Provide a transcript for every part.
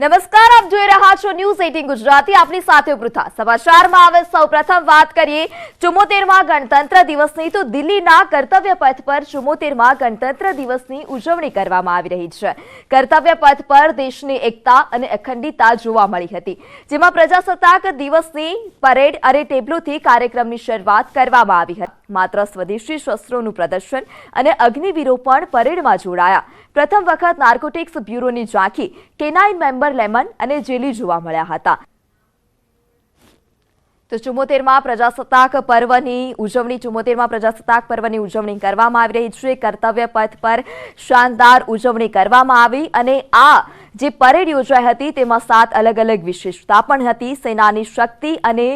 નમસ્કાર, આપ જોઈ રહ્યા છો ન્યૂઝ 18 ગુજરાતી. આપની સાથે પૃથા. સમાચારમાં આવે સૌપ્રથમ વાત કરીએ 74મા ગણતંત્ર દિવસની. તો દિલ્હીના કર્તવ્ય પથ પર 74મા ગણતંત્ર દિવસની ઉજવણી કરવામાં આવી રહી છે. કર્તવ્ય પથ પર દેશની એકતા અને અખંડિતતા જોવા મળી હતી, જેમાં પ્રજાસત્તાક દિવસની પરેડ અને ટેબ્લોથી કાર્યક્રમની શરૂઆત કરવામાં આવી હતી. માત્ર સ્વદેશી શસ્ત્રોનું પ્રદર્શન અને અગ્નિવીરો પણ પરેડમાં જોડાયા. પ્રથમ વખત નાર્કોટિક્સ બ્યુરોની ઝાંખી, કેનાઇન મેમ્બર લેમન અને જેલી જોવા મળ્યા હતા. તો 74મા પ્રજાસત્તાક પર્વની ઉજવણી કરવામાં આવી રહી છે. કર્તવ્ય પથ પર શાનદાર ઉજવણી કરવામાં આવી અને આ જે પરેડ યોજાઈ હતી તેમાં 7 અલગ અલગ વિશેષતા પણ હતી. સેનાની શક્તિ અને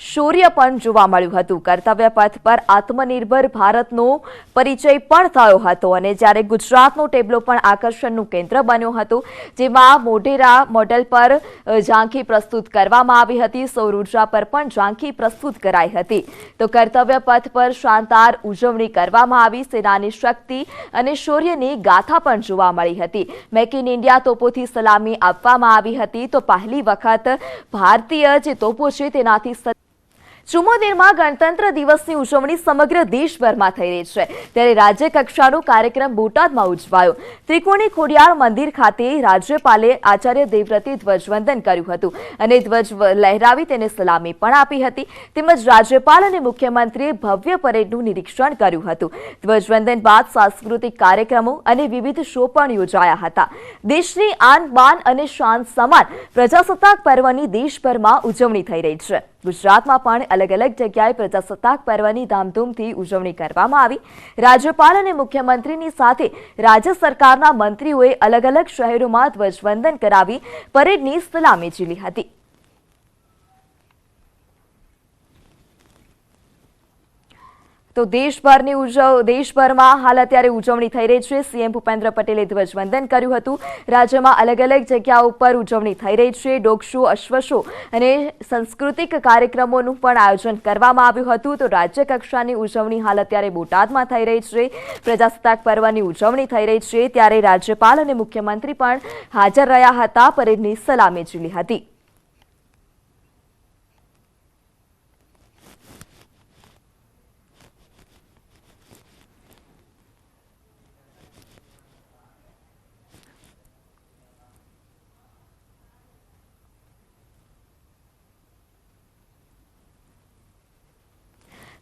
શૌર્ય પણ જોવા મળ્યું હતું. કર્તવ્ય પથ પર આત્મનિર્ભર ભારતનો પરિચય પણ થયો હતો અને જ્યારે ગુજરાતનો ટેબ્લો પણ આકર્ષણનું કેન્દ્ર બન્યો હતો, જેમાં મોઢેરા મોડેલ પર ઝાંખી પ્રસ્તુત કરવામાં આવી હતી. સૌર ઉર્જા પર પણ ઝાંખી પ્રસ્તુત કરાઈ હતી. તો કર્તવ્ય પથ પર શાનદાર ઉજવણી કરવામાં આવી. સેનાની શક્તિ અને શૌર્યની ગાથા પણ જોવા મળી હતી. મેક ઇન ઇન્ડિયા તોપોથી સલામી આપવામાં આવી હતી. તો પહેલી વખત ભારતીય જે તોપો છે તેનાથી 74મા ગણતંત્ર દિવસની ઉજવણી સમગ્ર દેશભરમાં થઈ રહી છે. ત્યારે રાજ્ય કક્ષાનો કાર્યક્રમ બોટાદમાં ઉજવાયો. ત્રિકોણી ખોડિયાર મંદિર ખાતે રાજ્યપાલે આચાર્ય દેવવ્રતે ધ્વજવંદન કર્યું હતું અને ધ્વજ લહેરાવી તેને સલામી પણ આપી હતી. તેમજ રાજ્યપાલ અને મુખ્યમંત્રીએ ભવ્ય પરેડનું નિરીક્ષણ કર્યું હતું. ધ્વજવંદન બાદ સાંસ્કૃતિક કાર્યક્રમો અને વિવિધ શો પણ યોજાયા હતા. દેશની આન બાન અને શાન સમાન પ્રજાસત્તાક પર્વની દેશભરમાં ઉજવણી થઈ રહી છે. ગુજરાતમાં પણ અલગ અલગ જગ્યાએ પ્રજાસત્તાક પર્વની ધામધૂમથી ઉજવણી કરવામાં આવી. રાજ્યપાલ અને મુખ્યમંત્રીની સાથે રાજ્ય સરકારના મંત્રીઓએ અલગ અલગ શહેરોમાં ધ્વજવંદન કરાવી પરેડની સલામી ઝીલી હતી. તો દેશભરમાં હાલ અત્યારે ઉજવણી થઈ રહી છે. સીએમ ભૂપેન્દ્ર પટેલે ધ્વજવંદન કર્યું હતું. રાજ્યમાં અલગ અલગ જગ્યાઓ પર ઉજવણી થઈ રહી છે. ડોગ શો, અશ્વ શો અને સાંસ્કૃતિક કાર્યક્રમોનું પણ આયોજન કરવામાં આવ્યું હતું. તો રાજ્ય કક્ષાની ઉજવણી હાલ અત્યારે બોટાદમાં થઈ રહી છે. પ્રજાસત્તાક પર્વની ઉજવણી થઈ રહી છે ત્યારે રાજ્યપાલ અને મુખ્યમંત્રી પણ હાજર રહ્યા હતા. પરેડની સલામી ઝીલી હતી.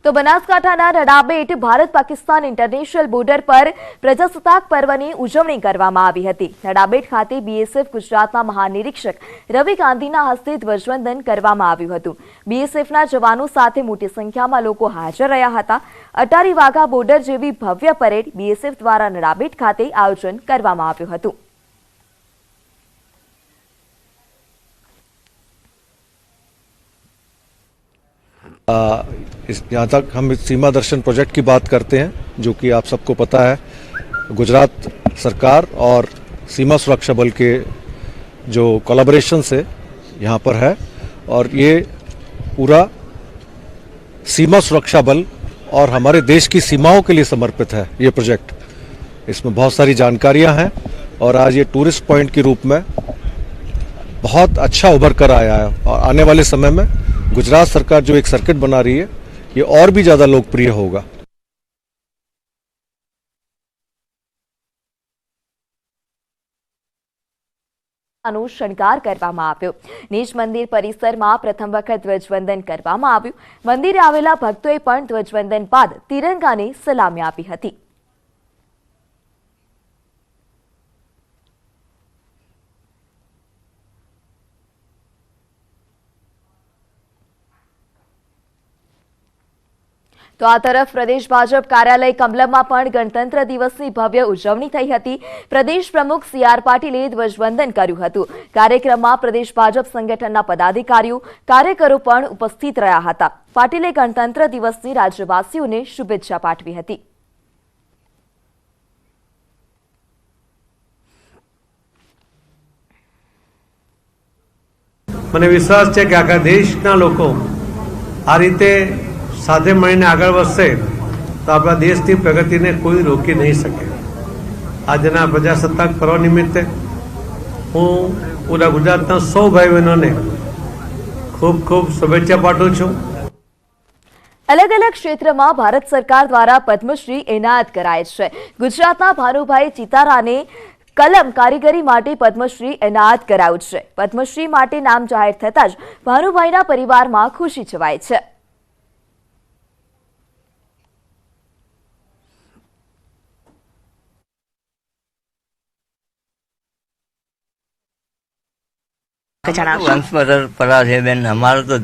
તો બનાસકાંઠાના રડાબેટ ભારત પાકિસ્તાન ઇન્ટરનેશનલ બોર્ડર પર પ્રજાસત્તાક પર્વની ઉજવણી કરવામાં આવી હતી. રડાબેટ ખાતે બીએસએફ ગુજરાતના મહાનિરીક્ષક રવિ ગાંધીના હસ્તે ધ્વજવંદન કરવામાં આવ્યું હતું. બીએસએફના જવાનો સાથે મોટી સંખ્યામાં લોકો હાજર રહ્યા હતા. અટારી વાઘા બોર્ડર જેવી ભવ્ય પરેડ બીએસએફ દ્વારા રડાબેટ ખાતે આયોજન કરવામાં આવ્યું હતું. यहाँ तक हम सीमा दर्शन प्रोजेक्ट की बात करते हैं, जो कि आप सबको पता है गुजरात सरकार और सीमा सुरक्षा बल के जो कोलैबोरेशन से यहाँ पर है और ये पूरा सीमा सुरक्षा बल और हमारे देश की सीमाओं के लिए समर्पित है ये प्रोजेक्ट. इसमें बहुत सारी जानकारियाँ हैं और आज ये टूरिस्ट पॉइंट के रूप में बहुत अच्छा उभर कर आया है और आने वाले समय में गुजरात सरकार जो एक सर्किट बना रही है ये और भी ज़्यादा लोकप्रिय होगा. શણગાર કરવામાં આવ્યો. નિજ મંદિર પરિસરમાં પ્રથમ વખત ધ્વજવંદન કરવામાં આવ્યું. મંદિરે આવેલા ભક્તોએ પણ ધ્વજવંદન બાદ તિરંગાને સલામી આપી હતી. તો આ તરફ પ્રદેશ ભાજપ કાર્યાલય કમલમમાં પણ ગણતંત્ર દિવસની ભવ્ય ઉજવણી થઈ હતી. પ્રદેશ પ્રમુખ સી.આર. પાટીલે ધ્વજવંદન કર્યું હતું. કાર્યક્રમમાં પ્રદેશ ભાજપ સંગઠનના પદાધિકારીઓ, કાર્યકરો પણ ઉપસ્થિત રહ્યા હતા. પાટીલે ગણતંત્ર દિવસની રાજ્યવાસીઓને શુભેચ્છા પાઠવી હતી. મને વિશ્વાસ છે કે આખા દેશના લોકો આ રીતે સાથે મળીને આગળ વધશે તો આપણા દેશની પ્રગતિને કોઈ રોકી નહીં શકે. આજના પ્રજાસત્તાક પર્વ નિમિત્તે હું પૂરા ગુજરાતના સૌ ભાઈ બહેનોને ખૂબ ખૂબ શુભેચ્છા પાઠવું છું. અલગ અલગ ક્ષેત્રમાં ભારત સરકાર દ્વારા પદ્મશ્રી એનાયત કરાય છે. ગુજરાતના ભાનુભાઈ ચિતારાને કલમ કારીગરી માટે પદ્મશ્રી એનાયત કરાયું છે. પદ્મશ્રી માટે નામ જાહેર થતાં જ ભાનુભાઈના પરિવારમાં ખુશી છવાઈ છે. વંશ પરંપરા છે બેન, અમારું તો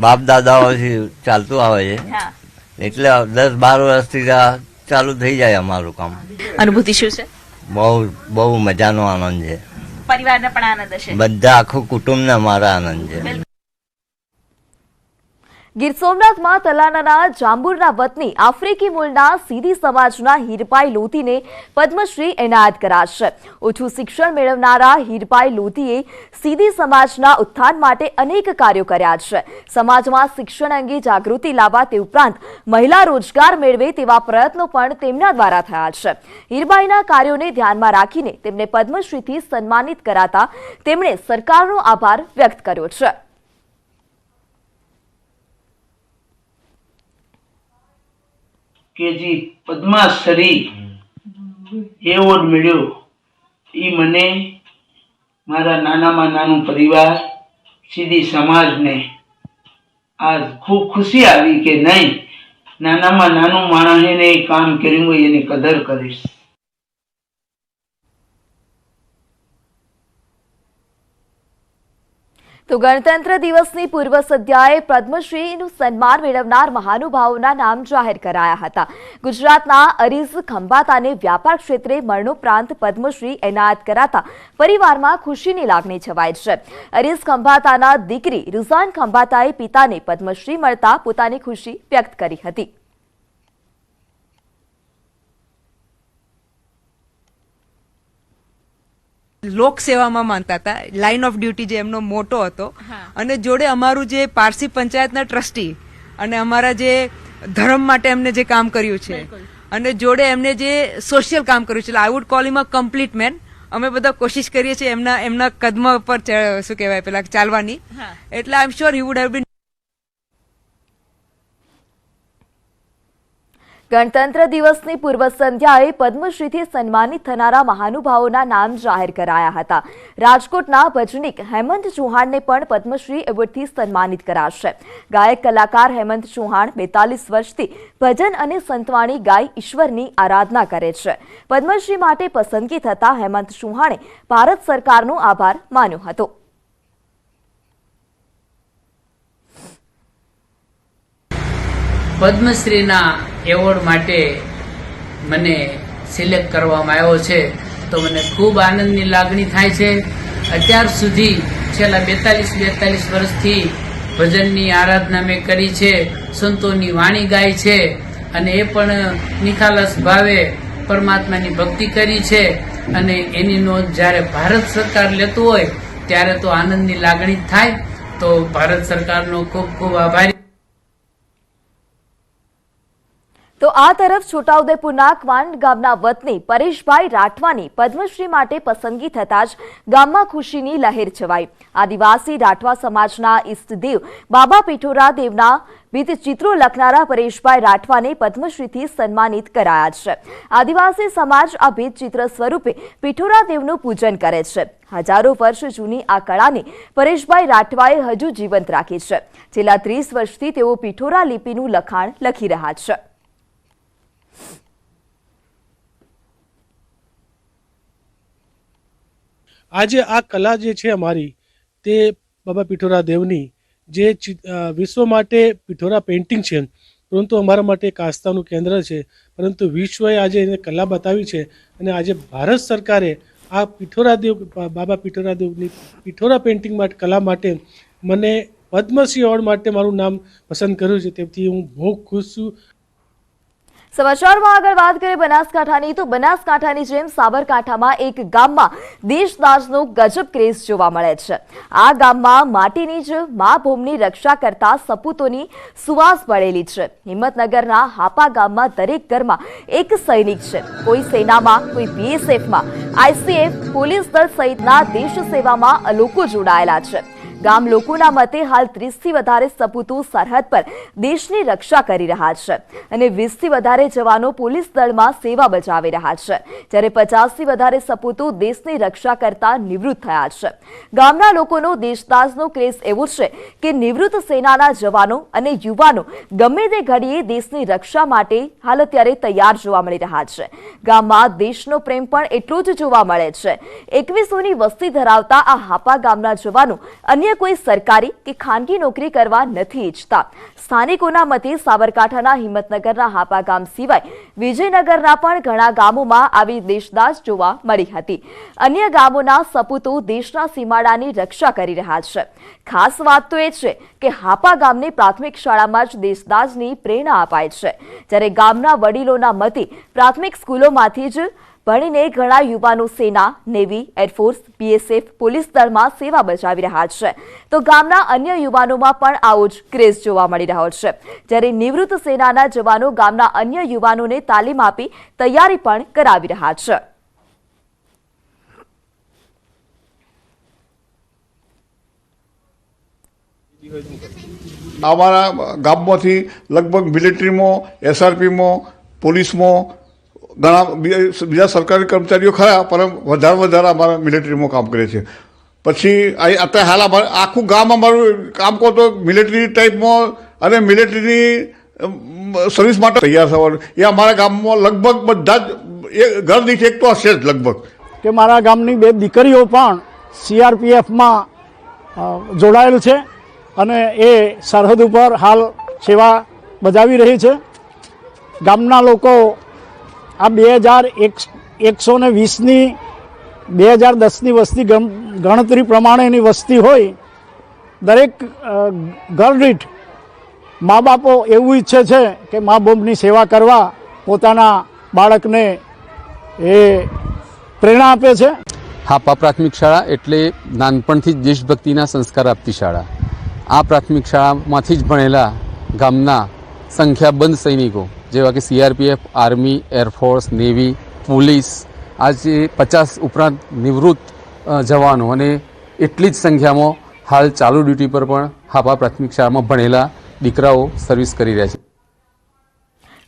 બાપ દાદાઓથી ચાલતું આવે છે, એટલે 10-12 વર્ષથી ચાલુ થઈ જાય અમારું કામ. અનુભૂતિ શું છે? બહુ બહુ મજાનો આનંદ છે. પરિવારને પણ આનંદ હશે? બધા આખું કુટુંબને અમારા આનંદ છે. ગીર સોમનાથમાં તલાલાના જાંબુરના વતની આફ્રિકી મૂળના સીધી સમાજના હીરભાઈ લોધીને પદ્મશ્રી એનાયત કરાશે. ઓછું શિક્ષણ મેળવનારા હીરભાઈ લોધીએ સીધી સમાજના ઉત્થાન માટે અનેક કાર્યો કર્યા છે. સમાજમાં શિક્ષણ અંગે જાગૃતિ લાવવા તે ઉપરાંત મહિલા રોજગાર મેળવે તેવા પ્રયત્નો પણ તેમના દ્વારા થયા છે. હીરભાઈના કાર્યોને ધ્યાનમાં રાખીને તેમને પદ્મશ્રીથી સન્માનિત કરાતા તેમણે સરકારનો આભાર વ્યક્ત કર્યો છે. કે જે પદ્માશ્રી એવોર્ડ મળ્યો એ મને મારા નાનામાં નાનું પરિવાર સીધી સમાજને આજ ખૂબ ખુશી આવી કે નહીં, નાનામાં નાનું માણસ એને કામ કર્યું હોય એની કદર કરીશ. તો ગણતંત્ર દિવસની પૂર્વ સંધ્યાએ પદ્મશ્રીનું સન્માન મેળવનાર મહાનુભાવોના નામ જાહેર કરાયા હતા. ગુજરાતના અરીઝ ખંભાતાને વ્યાપાર ક્ષેત્રે મરણોપરાંત પદ્મશ્રી એનાયત કરાતા પરિવારમાં ખુશીની લાગણી છવાઈ છે. અરીઝ ખંભાતાના દીકરી રુઝાન ખંભાતાએ પિતાને પદ્મશ્રી મળતા પોતાની ખુશી વ્યક્ત કરી હતી. લોક સેવામાં માનતા હતા, લાઇન ઓફ ડ્યુટી જે એમનો મોટો હતો, અને જોડે અમારું જે પારસી પંચાયતના ટ્રસ્ટી અને અમારા જે ધર્મ માટે એમને જે કામ કર્યું છે, અને જોડે એમને જે સોશિયલ કામ કર્યું છે, I would call him a complete man. અમે બધા કોશિશ કરીએ છીએ એમના કદમ પર શું કહેવાય પેલા ચાલવાની, એટલે I am sure he would have been. ગણતંત્ર દિવસની પૂર્વ સંધ્યાએ પદ્મશ્રીથી સન્માનિત થનારા મહાનુભાવોના નામ જાહેર કરાયા હતા. રાજકોટના ભજનીક હેમંત ચૌહાણને પણ પદ્મશ્રી એવોર્ડથી સન્માનિત કરાશે. ગાયક કલાકાર હેમંત ચૌહાણ 42 વર્ષથી ભજન અને સંતવાણી ગાઈ ઈશ્વરની આરાધના કરે છે. પદ્મશ્રી માટે પસંદગી થતા હેમંત ચૌહાણે ભારત સરકારનો આભાર માન્યો હતો. પદ્મશ્રીના એવોર્ડ માટે મને સિલેક્ટ કરવામાં આવ્યો છે તો મને ખૂબ આનંદની લાગણી થાય છે. અત્યાર સુધી છેલ્લા 42 વર્ષથી ભજનની આરાધના મેં કરી છે, સંતોની વાણી ગાઈ છે, અને એ પણ નિખાલસ ભાવે પરમાત્માની ભક્તિ કરી છે. અને એની નોંધ જ્યારે ભારત સરકાર લેતું હોય ત્યારે તો આનંદની લાગણી થાય. તો ભારત સરકારનો ખૂબ ખૂબ આભારી. તો આ તરફ છોટાઉદેપુરના ક્વાંડ ગામના વતની પરેશભાઈ રાઠવાની પદ્મશ્રી માટે પસંદગી થતાં જ ગામમાં ખુશીની લહેર છવાઈ. આદિવાસી રાઠવા સમાજના ઈષ્ટદેવ બાબા પીઠોરા દેવના ભીતચિત્રો લખનારા પરેશભાઈ રાઠવાને પદ્મશ્રીથી સન્માનિત કરાયા છે. આદિવાસી સમાજ આ ભીતચિત્ર સ્વરૂપે પીઠોરા દેવનું પૂજન કરે છે. હજારો વર્ષ જૂની આ કળાને પરેશભાઈ રાઠવાએ હજુ જીવંત રાખી છે. છેલ્લા 30 વર્ષથી તેઓ પીઠોરા લિપિનું લખાણ લખી રહ્યા છે. આજે આ કલા જે છે અમારી તે બાબા પીઠોરા દેવની જે વિશ્વ માટે પીઠોરા પેઇન્ટિંગ છે, પરંતુ અમારા માટે એક આસ્થાનું કેન્દ્ર છે. પરંતુ વિશ્વએ આજે એને કલા બતાવી છે, અને આજે ભારત સરકારે આ પીઠોરા દેવ બાબા પીઠોરા દેવની પીઠોરા પેઇન્ટિંગ માટે કલા માટે મને પદ્મશ્રી એવોર્ડ માટે મારું નામ પસંદ કર્યું છે. તેથી હું બહુ ખુશ છું. સમાચારમાં આગળ વાત કરીએ બનાસકાંઠાની, તો બનાસકાંઠાની જેમ સાબરકાંઠામાં એક ગામમાં દેશદાઝનો ગજબ ક્રેઝ જોવા મળે છે. આ ગામમાં માટીની જ મા ભૂમિની રક્ષા કરતા સપૂતોની સુવાસ ભળેલી છે. હિંમતનગરના હાપા ગામમાં દરેક ઘરમાં એક સૈનિક છે. કોઈ સેનામાં, કોઈ બીએસએફમાં, આઈસીએફ, પોલીસ દળ સહિતના દેશ સેવામાં લોકો જોડાયેલા છે. ગામ લોકોના મતે હાલ 30થી વધારે સપૂતો સરહદ પર દેશની રક્ષા કરી રહ્યા છે અને 20થી વધારે જવાનો પોલીસ દળમાં સેવા બજાવી રહ્યા છે, જ્યારે 50થી વધારે સપૂતો દેશની રક્ષા કરતા નિવૃત્ત થયા છે. ગામના લોકોનો દેશદાઝનો ક્રેઝ એવો છે કે નિવૃત્ત સેનાના જવાનો અને યુવાનો ગમે તે ઘડીએ દેશની રક્ષા માટે હાલ અત્યારે તૈયાર જોવા મળી રહ્યા છે. ગામમાં દેશનો પ્રેમ પણ એટલો જ જોવા મળે છે. 2100ની વસ્તી ધરાવતા આ હાપા ગામના જવાનો અન્ય કોઈ સરકારી કે ખાનગી નોકરી કરવા નથી ઈચ્છતા. સ્થાનિકોના મતે સાબરકાંઠાના હિંમતનગરના હાપા ગામ સિવાય વિજયનગરના પણ ઘણા ગામોમાં આવી દેશદાઝ જોવા મળી હતી. અન્ય ગામોના સપૂતો દેશના સીમાડાની રક્ષા કરી રહ્યા છે. ખાસ વાત તો એ છે કે હાપા ગામની પ્રાથમિક શાળામાં જ દેશદાઝની પ્રેરણા અપાય છે, જ્યારે ગામના વડીલોના મતે પ્રાથમિક સ્કૂલોમાંથી જ ભણીને ઘણા યુવાનો સેના, નેવી, એરફોર્સ, બીએસએફ, પોલીસ દળમાં સેવા બજાવી રહ્યા છે. તો ગામના અન્ય યુવાનોમાં પણ આવો જ ક્રેઝ જોવા મળી રહ્યો છે, જ્યારે નિવૃત્ત સેનાના જવાનો ગામના અન્ય યુવાનોને તાલીમ આપી તૈયારી પણ કરાવી રહ્યા છે. અમારા ગામમાંથી લગભગ મિલિટરીમાં, એસઆરપીમાં, પોલીસમાં ઘણા બીજા સરકારી કર્મચારીઓ ખરા, પણ વધારે અમારા મિલિટરીમાં કામ કરે છે. પછી અત્યારે હાલ આખું ગામ અમારું કામ કહો તો મિલિટરી ટાઈપમાં અને મિલિટરીની સર્વિસ માટે તૈયાર થવાનું એ અમારા ગામમાં લગભગ બધા જ ઘર દીઠ એક તો હશે જ લગભગ. કે મારા ગામની 2 દીકરીઓ પણ સીઆરપીએફમાં જોડાયેલ છે અને એ સરહદ ઉપર હાલ સેવા બજાવી રહી છે. ગામના લોકો આ 2120ની 2010ની વસ્તી ગણતરી પ્રમાણેની વસ્તી હોય, દરેક ઘર દીઠ મા બાપો એવું ઈચ્છે છે કે મા બોમ્બની સેવા કરવા પોતાના બાળકને એ પ્રેરણા આપે છે. હાપા પ્રાથમિક શાળા એટલે નાનપણથી જ દેશભક્તિના સંસ્કાર આપતી શાળા. આ પ્રાથમિક શાળામાંથી જ ભણેલા ગામના સંખ્યાબંધ સૈનિકો જેવા કે CRPF, army, air force, navy, police, આજે 50 ઉપરાંત નિવૃત્ત જવાનો અને એટલી જ સંખ્યામાં હાલ ચાલુ ડ્યુટી પર પણ હાપા પ્રાથમિક શાળામાં ભણેલા દીકરાઓ સર્વિસ કરી રહ્યા છે.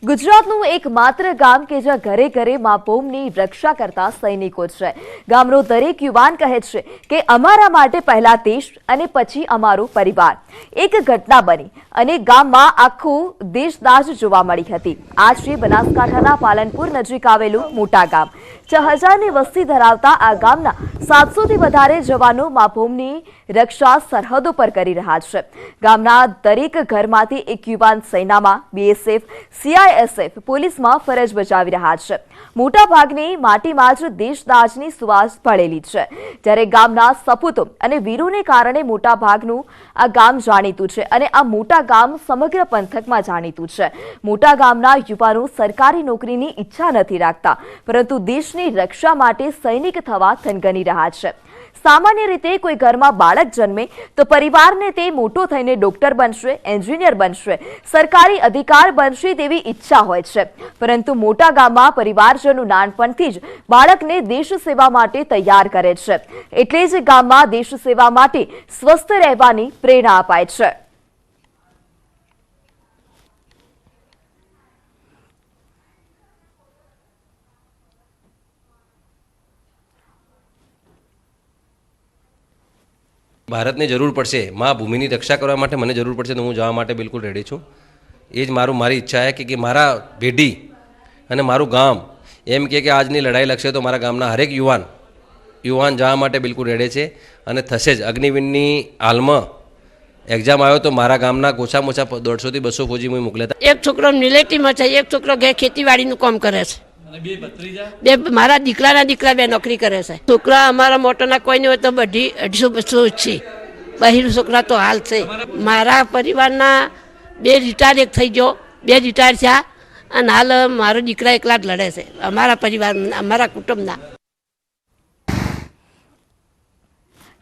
ગુજરાતનું એકમાત્ર ગામ કે જ્યાં ઘરે ઘરે મા ભૂમિની રક્ષા કરતા સૈનિકો છે. ગામનો દરેક યુવાન કહે છે કે અમારા માટે પહેલા દેશ અને પછી અમારો પરિવાર. એક ઘટના બની અને ગામમાં આખું દેશદાઝ જોવા મળી હતી. આ છે બનાસકાંઠાના પાલનપુર નજીક આવેલું મોટા ગામ. 6000ની વસ્તી ધરાવતા આ ગામના 700થી વધારે જવાનો મા ભૂમિની રક્ષા સરહદો પર કરી રહ્યા છે. ગામના દરેક ઘરમાંથી એક યુવાન સેનામાં, બીએસએફ, સીઆઈએસએફ, પોલીસમાં ફરજ બજાવી રહ્યા છે. મોટા ભાગની માટીમાં જ દેશદાઝની સુવાસ ભળેલી છે, જ્યારે ગામના સપૂતો અને વીરોને કારણે મોટા ભાગનું આ ગામ જાણીતું છે અને આ મોટા ગામ સમગ્ર પંથકમાં જાણીતું છે. મોટા ગામના યુવાનો સરકારી નોકરીની ઈચ્છા નથી રાખતા, પરંતુ દેશની રક્ષા માટે સૈનિક થવા થનગની રહ્યા છે. સામાન્ય રીતે કોઈ ઘરમાં બાળક જન્મે તો પરિવારને તે મોટો થઈને ડોક્ટર બનશે, એન્જિનિયર બનશે, સરકારી અધિકાર બનશે તેવી ઈચ્છા હોય છે, પરંતુ મોટા ગામમાં પરિવારજનો નાનપણથી જ બાળકને દેશ સેવા માટે તૈયાર કરે છે. એટલે જ ગામમાં દેશ સેવા માટે સ્વસ્થ રહેવાની પ્રેરણા અપાય છે. ભારતને જરૂર પડશે, મા ભૂમિની રક્ષા કરવા માટે મને જરૂર પડશે તો હું જવા માટે બિલકુલ રેડી છું. એ જ મારી ઈચ્છા છે કે મારા પેઢી અને મારું ગામ એમ કે આજની લડાઈ લખશે તો મારા ગામના હરેક યુવાન જવા માટે બિલકુલ રેડી છે અને થશે જ. અગ્નિવીરની હાલમાં એક્ઝામ આવ્યો તો મારા ગામના ઓછામાં ઓછા 150 થી 200 ફોજી હું મોકલ્યા હતા. એક છોકરો મિલિટરીમાં છે, એક છોકરો ખેતીવાડીનું કામ કરે છે, મારા દીકરાના દીકરા 2 નોકરી કરે છે. છોકરા અમારા મોટાના કોઈ નહીં હોય તો બધી 150-200 છે. બહિર છોકરા તો હાલ છે. મારા પરિવારના 2 રિટાયર, એક થઈ ગયો, 2 રિટાયર થયા અને હાલ મારો દીકરા એકલા જ લડે છે, અમારા પરિવાર, અમારા કુટુંબના.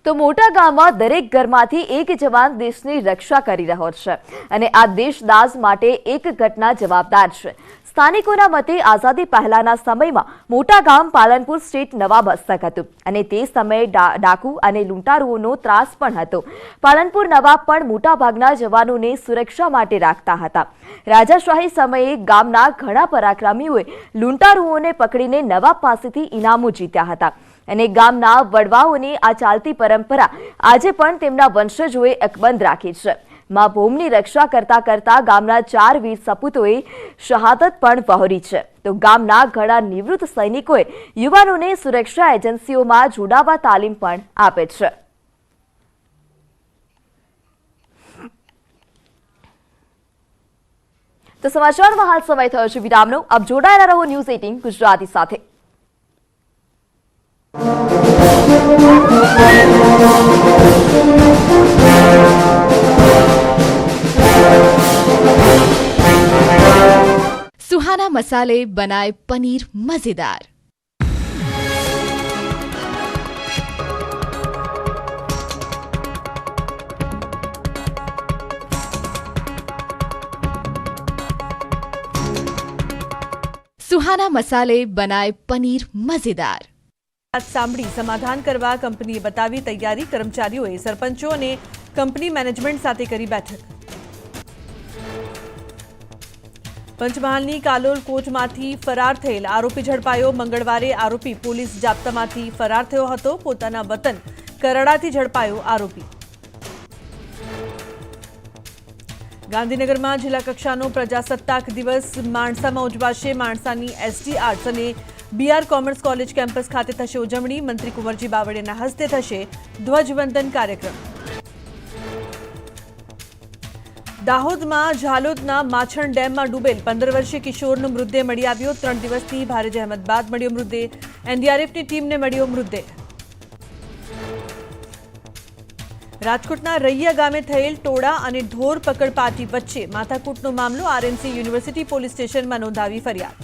તો મોટા ગામમાં દરેક ઘરમાંથી એક જવાન દેશની રક્ષા કરી રહ્યો છે અને આ દેશદાઝ માટે એક ઘટના જવાબદાર છે. સ્થાનિકોના મતે આઝાદી પહેલાના સમયમાં મોટા ગામ પાલનપુર સ્ટેટ નવાબ હસ્તક હતું અને તે સમયે ડાકુ અને લૂંટારુઓનો ત્રાસ પણ હતો. પાલનપુર નવાબ પણ મોટાભાગના જવાનોને સુરક્ષા માટે રાખતા હતા. રાજાશાહી સમયે ગામના ઘણા પરાક્રમીઓએ લૂંટારુઓને પકડીને નવાબ પાસેથી ઇનામો જીત્યા હતા અને ગામના વડવાઓની આ ચાલતી પરંપરા આજે પણ તેમના વંશજોએ અકબંધ રાખી છે. માં ભૂમની રક્ષા કરતા કરતા ગામના 4 વીર સપૂતોએ શહાદત પણ વહોરી છે. તો ગામના ઘણા નિવૃત્ત સૈનિકોએ યુવાનોને સુરક્ષા એજન્સીઓમાં જોડાવા તાલીમ પણ આપે છે. તો સમાચારમાં હાલ સમય થયો છે વિરામનો. આપ જોડાયેલા રહો ન્યૂઝ 18 ગુજરાતી સાથે. सुहाना मसाले बनाए पनीर मजेदार. सुहाना मसाले बनाए पनीर मजेदार. સાંભળી સમાધાન કરવા કંપનીએ બતાવી તૈયારી. કર્મચારીઓએ સરપંચો અને કંપની મેનેજમેન્ટ સાથે કરી બેઠક. પંચમહાલની કાલોલ કોચમાંથી ફરાર થયેલ આરોપી ઝડપાયો. મંગળવારે આરોપી પોલીસ જાપ્તામાંથી ફરાર થયો હતો. પોતાના વતન કરાડાથી ઝડપાયો આરોપી. ગાંધીનગરમાં જિલ્લા કક્ષાનો પ્રજાસત્તાક દિવસ માણસામાં ઉજવાશે. માણસાની એસટી આર્ટ્સ અને બીઆર કોમર્સ કોલેજ કેમ્પસ ખાતે થશે ઉજવણી. મંત્રી કુંવરજી બાવળિયાના હસ્તે થશે ધ્વજવંદન કાર્યક્રમ. દાહોદમાં ઝાલોદના માછણ ડેમમાં ડૂબેલ 15 વર્ષીય કિશોરનો મૃતદેહ મળી આવ્યો. 3 દિવસથી ભારે જહેમત બાદ મળ્યો મૃતદેહ. એનડીઆરએફની ટીમને મળ્યો મૃતદેહ. રાજકોટના રૈયા ગામે થયેલ ટોળા અને ઢોર પકડ પાર્ટી વચ્ચે માથાકૂટનો મામલો. આરએનસી યુનિવર્સિટી પોલીસ સ્ટેશનમાં નોંધાવી ફરિયાદ.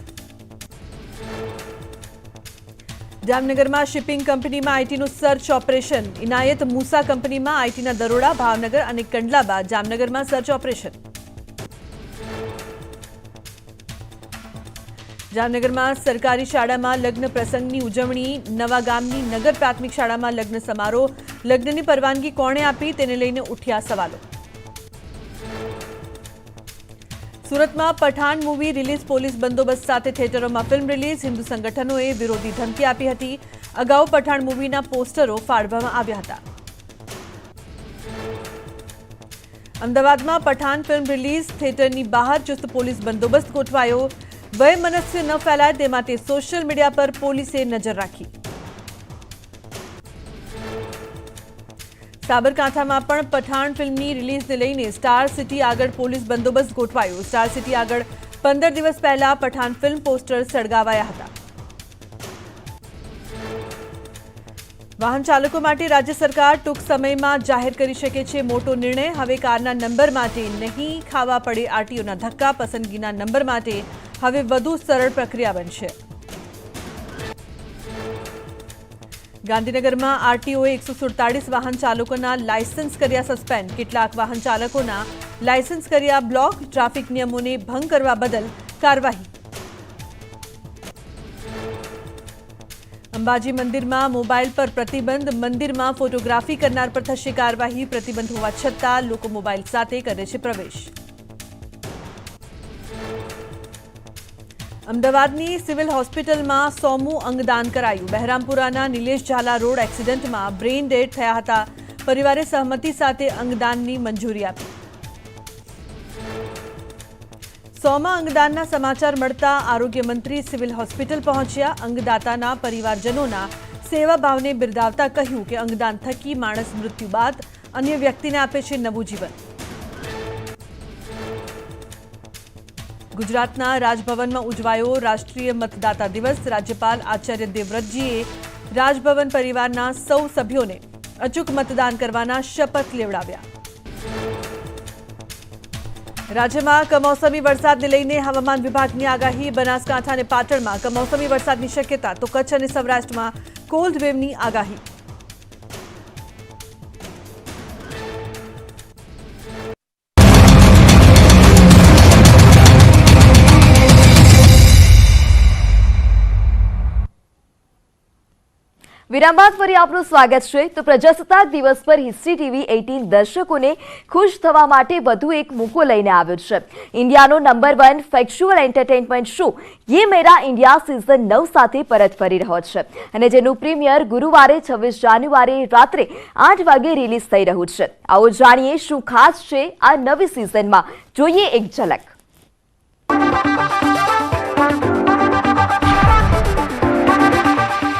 જામનગરમાં શિપિંગ કંપનીમાં આઈટીનું સર્ચ ઓપરેશન. ઇનાયત મૂસા કંપનીમાં આઈટીના દરોડા. ભાવનગર અને કંડલા બાદ જામનગરમાં સર્ચ ઓપરેશન. જામનગરમાં સરકારી શાળામાં લગ્ન પ્રસંગની ઉજવણી. નવા ગામની નગર પ્રાથમિક શાળામાં લગ્ન સમારોહ. લગ્નની પરવાનગી કોણે આપી તેને લઈને ઉઠ્યા સવાલો. સુરતમાં પઠાણ મૂવી રિલીઝ. પોલીસ બંદોબસ્ત સાથે થિયેટરોમાં ફિલ્મ રિલીઝ. હિન્દુ સંગઠનોએ વિરોધી ધમકી આપી હતી. અગાઉ પઠાણ મૂવીના પોસ્ટરો ફાડવામાં આવ્યા હતા. અમદાવાદમાં પઠાણ ફિલ્મ રિલીઝ. થિયેટરની બહાર ચુસ્ત પોલીસ બંદોબસ્ત ગોઠવાયો. વયમનસ્ય ન ફેલાય તે માટે સોશિયલ મીડિયા પર પોલીસે નજર રાખી. સાબરકાંઠામાં પણ પઠાણ ફિલ્મની રિલીઝને લઈને સ્ટાર સિટી આગળ પોલીસ બંદોબસ્ત ગોઠવાયો. સ્ટાર સિટી આગળ 15 દિવસ પહેલા પઠાણ ફિલ્મ પોસ્ટર સળગાવાયા હતા. વાહન ચાલકો માટે રાજ્ય સરકાર ટૂંક સમયમાં જાહેર કરી શકે છે મોટો નિર્ણય. હવે કારના નંબર માટે નહીં ખાવા પડે આરટીઓના ધક્કા. પસંદગીના નંબર માટે હવે વધુ સરળ પ્રક્રિયા બનશે. ગાંધીનગરમાં આરટીઓએ 147 વાહન ચાલકોના લાયસન્સ કર્યા સસ્પેન્ડ. કેટલાક વાહન ચાલકોના લાયસન્સ કર્યા બ્લોક. ટ્રાફિક નિયમોને ભંગ કરવા બદલ કાર્યવાહી. અંબાજી મંદિરમાં મોબાઈલ પર પ્રતિબંધ. મંદિરમાં ફોટોગ્રાફી કરનાર પર થશે કાર્યવાહી. પ્રતિબંધ હોવા છતાં લોકો મોબાઈલ સાથે કરે છે પ્રવેશ. અમદાવાદની સિવિલ હોસ્પિટલમાં 100મું અંગદાન કરાયું. બહેરામપુરાના નિલેશ ઝાલા રોડ એક્સિડન્ટમાં બ્રેઇન ડેડ થયા હતા. પરિવારે સહમતિ સાથે અંગદાનની મંજૂરી આપી. 100મા અંગદાનના સમાચાર મળતા આરોગ્ય મંત્રી સિવિલ હોસ્પિટલ પહોંચ્યા. અંગદાતાના પરિવારજનોના સેવાભાવને બિરદાવતા કહ્યું કે અંગદાન થકી માણસ મૃત્યુ બાદ અન્ય વ્યક્તિને આપે છે નવું જીવન. ગુજરાતના રાજભવનમાં ઉજવાયો રાષ્ટ્રીય મતદાતા દિવસ. રાજ્યપાલ આચાર્ય દેવવ્રતજીએ રાજભવન પરિવારના સૌ સભ્યોને અચૂક મતદાન કરવાના શપથ લેવડાવ્યા. રાજ્યમાં કમોસમી વરસાદને લઈને હવામાન વિભાગની આગાહી. બનાસકાંઠા અને પાટણમાં કમોસમી વરસાદની શક્યતા, તો કચ્છ અને સૌરાષ્ટ્રમાં કોલ્ડ વેવની આગાહી. વિરામ બાદ ફરી આપનું સ્વાગત છે. તો પ્રજાસત્તાક દિવસ પર હિસ્ટ્રી ટીવી 18 દર્શકોને ખુશ થવા માટે વધુ એક મોકો લઈને આવ્યો છે. ઇન્ડિયાનો નંબર 1 ફેક્ચ્યુઅલ એન્ટરટેનમેન્ટ શો યે મેરા ઇન્ડિયા સિઝન 9 સાથે પરત ફરી રહ્યો છે અને જેનું પ્રીમિયર ગુરુવારે 26 જાન્યુઆરી રાત્રે 8 વાગે રિલીઝ થઈ રહ્યું છે. આવો જાણીએ શું ખાસ છે આ નવી સિઝનમાં. જોઈએ એક ઝલક.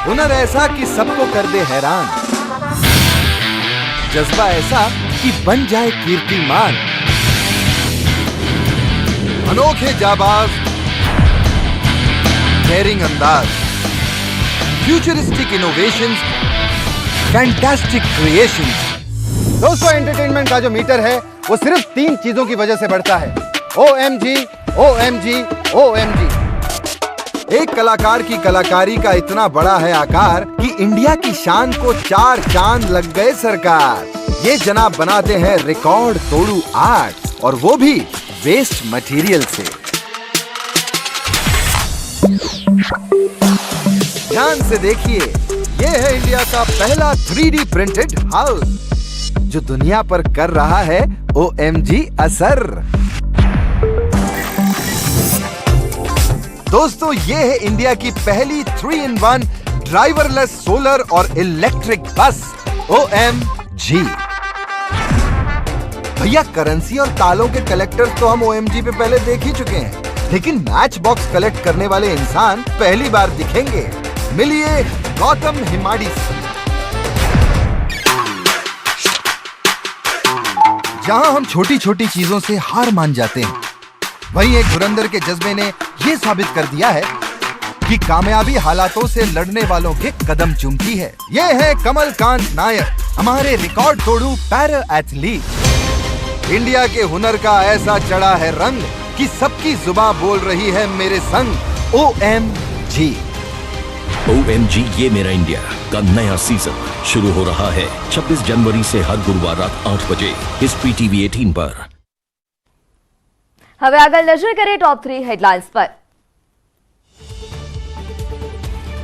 हुनर ऐसा कि सबको कर दे हैरान, जज्बा ऐसा कि बन जाए कीर्तिमान, अनोखे जाबाज, डेयरिंग अंदाज, फ्यूचरिस्टिक इनोवेशंस, फैंटास्टिक क्रिएशंस। दोस्तों, एंटरटेनमेंट का जो मीटर है वो सिर्फ 3 चीजों की वजह से बढ़ता है: OMG, OMG, OMG। एक कलाकार की कलाकारी का इतना बड़ा है आकार कि इंडिया की शान को 4 चांद लग गए सरकार। ये जनाब बनाते हैं रिकॉर्ड तोड़ू आर्ट, और वो भी वेस्ट मटेरियल से। ध्यान से देखिए, ये है इंडिया का पहला 3D प्रिंटेड हाउस जो दुनिया पर कर रहा है OMG असर। दोस्तों, ये है इंडिया की पहली 3-in-1 ड्राइवरलेस सोलर और इलेक्ट्रिक बस OMG। भैया, करेंसी और तालों के कलेक्टर्स तो हम OMG पे पहले देख ही चुके हैं, लेकिन मैच बॉक्स कलेक्ट करने वाले इंसान पहली बार दिखेंगे। मिलिए गौतम हिमाड़ी से। जहां हम छोटी छोटी चीजों से हार मान जाते हैं, वहीं एक धुरंधर के जज्बे ने ये साबित कर दिया है कि कामयाबी हालातों से लड़ने वालों के कदम चूमती है। ये है कमलकांत नायर, हमारे रिकॉर्ड तोड़ू पैरा एथलीट। इंडिया के हुनर का ऐसा चढ़ा है रंग कि सबकी जुबान बोल रही है मेरे संग OMG। OMG ये मेरा इंडिया का नया सीजन शुरू हो रहा है 26 जनवरी से हर गुरुवार रात 8 बजे हिस्ट्री टीवी 18 पर। હવે આગળ નજર કરીએ ટોપ 3 હેડલાઇન્સ પર.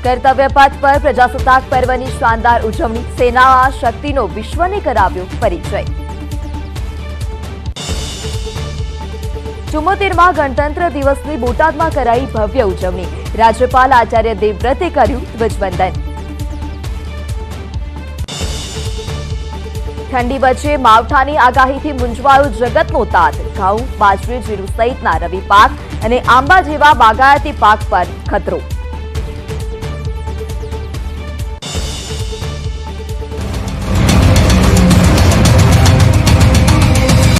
કર્તવ્ય પથ પર પ્રજાસત્તાક પર્વની શાનદાર ઉજવણી. સેના શક્તિનો વિશ્વને કરાવ્યો પરિચય. 74મા ગણતંત્ર દિવસની બોટાદમાં કરાઈ ભવ્ય ઉજવણી. રાજ્યપાલ આચાર્ય દેવવ્રતે કર્યું ધ્વજવંદન. ઠંડી વચ્ચે માવઠાની આગાહીથી મૂંઝવાયો જગતનો તાત. ઘઉં, બાજરી, જીરું સહિતના રવિ પાક અને આંબા જેવા બાગાયતી પાક પર ખતરો.